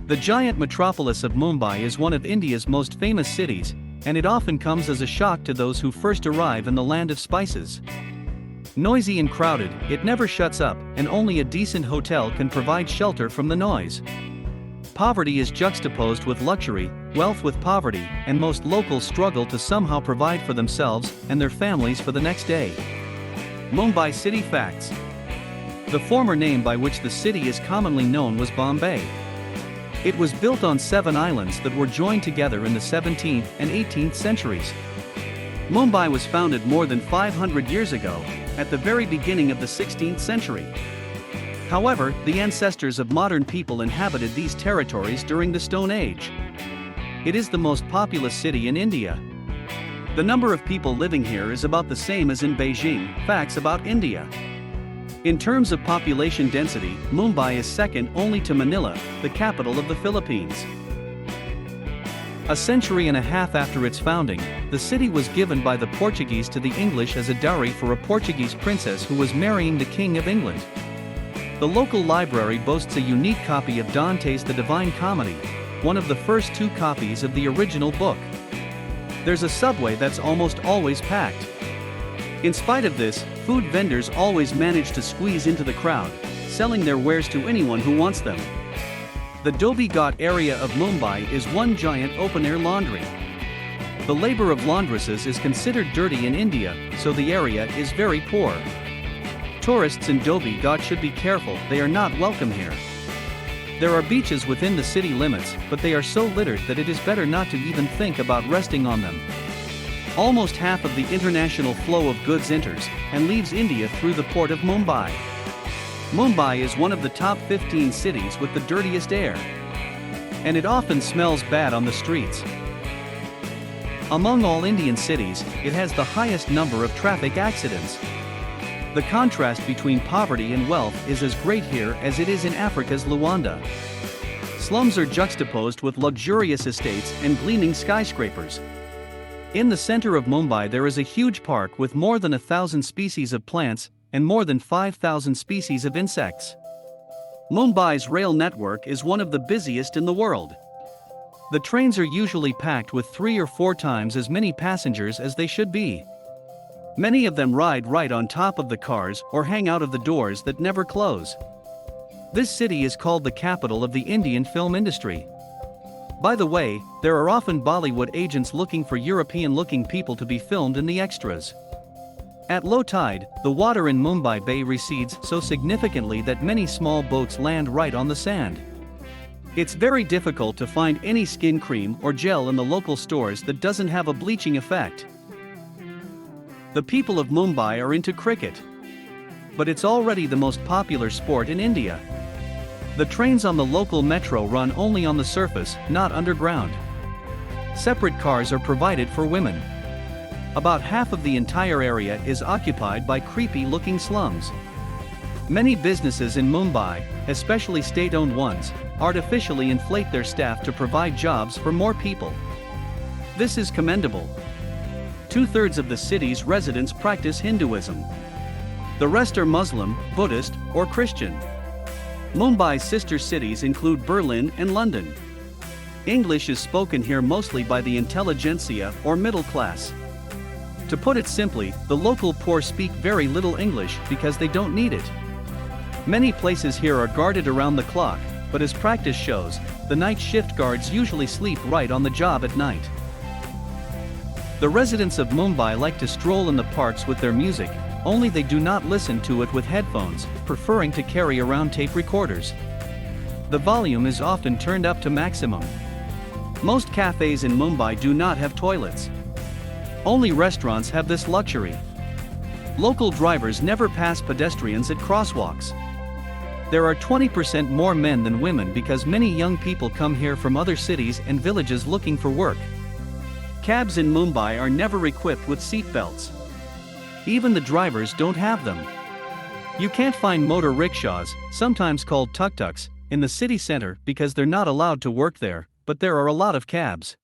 The giant metropolis of Mumbai is one of India's most famous cities, and it often comes as a shock to those who first arrive in the land of spices. Noisy and crowded, it never shuts up, and only a decent hotel can provide shelter from the noise. Poverty is juxtaposed with luxury, wealth with poverty, and most locals struggle to somehow provide for themselves and their families for the next day. Mumbai City Facts. The former name by which the city is commonly known was Bombay. It was built on 7 islands that were joined together in the 17th and 18th centuries. Mumbai was founded more than 500 years ago, at the very beginning of the 16th century. However, the ancestors of modern people inhabited these territories during the Stone Age. It is the most populous city in India. The number of people living here is about the same as in Beijing. Facts about India. In terms of population density, Mumbai is second only to Manila, the capital of the Philippines. A century and a half after its founding, the city was given by the Portuguese to the English as a dowry for a Portuguese princess who was marrying the King of England. The local library boasts a unique copy of Dante's The Divine Comedy, one of the first 2 copies of the original book. There's a subway that's almost always packed. In spite of this, food vendors always manage to squeeze into the crowd, selling their wares to anyone who wants them. The Dhobi Ghat area of Mumbai is one giant open-air laundry. The labor of laundresses is considered dirty in India, so the area is very poor. Tourists in Dhobi Ghat should be careful, they are not welcome here. There are beaches within the city limits, but they are so littered that it is better not to even think about resting on them. Almost half of the international flow of goods enters and leaves India through the port of Mumbai. Mumbai is one of the top 15 cities with the dirtiest air. And it often smells bad on the streets. Among all Indian cities, it has the highest number of traffic accidents. The contrast between poverty and wealth is as great here as it is in Africa's Luanda. Slums are juxtaposed with luxurious estates and gleaming skyscrapers. In the center of Mumbai there is a huge park with more than 1,000 species of plants and more than 5,000 species of insects. Mumbai's rail network is one of the busiest in the world. The trains are usually packed with 3 or 4 times as many passengers as they should be. Many of them ride right on top of the cars or hang out of the doors that never close. This city is called the capital of the Indian film industry. By the way, there are often Bollywood agents looking for European-looking people to be filmed in the extras. At low tide, the water in Mumbai Bay recedes so significantly that many small boats land right on the sand. It's very difficult to find any skin cream or gel in the local stores that doesn't have a bleaching effect. The people of Mumbai are into cricket. But it's already the most popular sport in India. The trains on the local metro run only on the surface, not underground. Separate cars are provided for women. About half of the entire area is occupied by creepy-looking slums. Many businesses in Mumbai, especially state-owned ones, artificially inflate their staff to provide jobs for more people. This is commendable. 2/3 of the city's residents practice Hinduism. The rest are Muslim, Buddhist, or Christian. Mumbai's sister cities include Berlin and London. English is spoken here mostly by the intelligentsia or middle class. To put it simply, the local poor speak very little English because they don't need it. Many places here are guarded around the clock, but as practice shows, the night shift guards usually sleep right on the job at night. The residents of Mumbai like to stroll in the parks with their music, only they do not listen to it with headphones, preferring to carry around tape recorders. The volume is often turned up to maximum. Most cafes in Mumbai do not have toilets. Only restaurants have this luxury. Local drivers never pass pedestrians at crosswalks. There are 20% more men than women because many young people come here from other cities and villages looking for work. Cabs in Mumbai are never equipped with seat belts. Even the drivers don't have them. You can't find motor rickshaws, sometimes called tuk-tuks, in the city center because they're not allowed to work there, but there are a lot of cabs.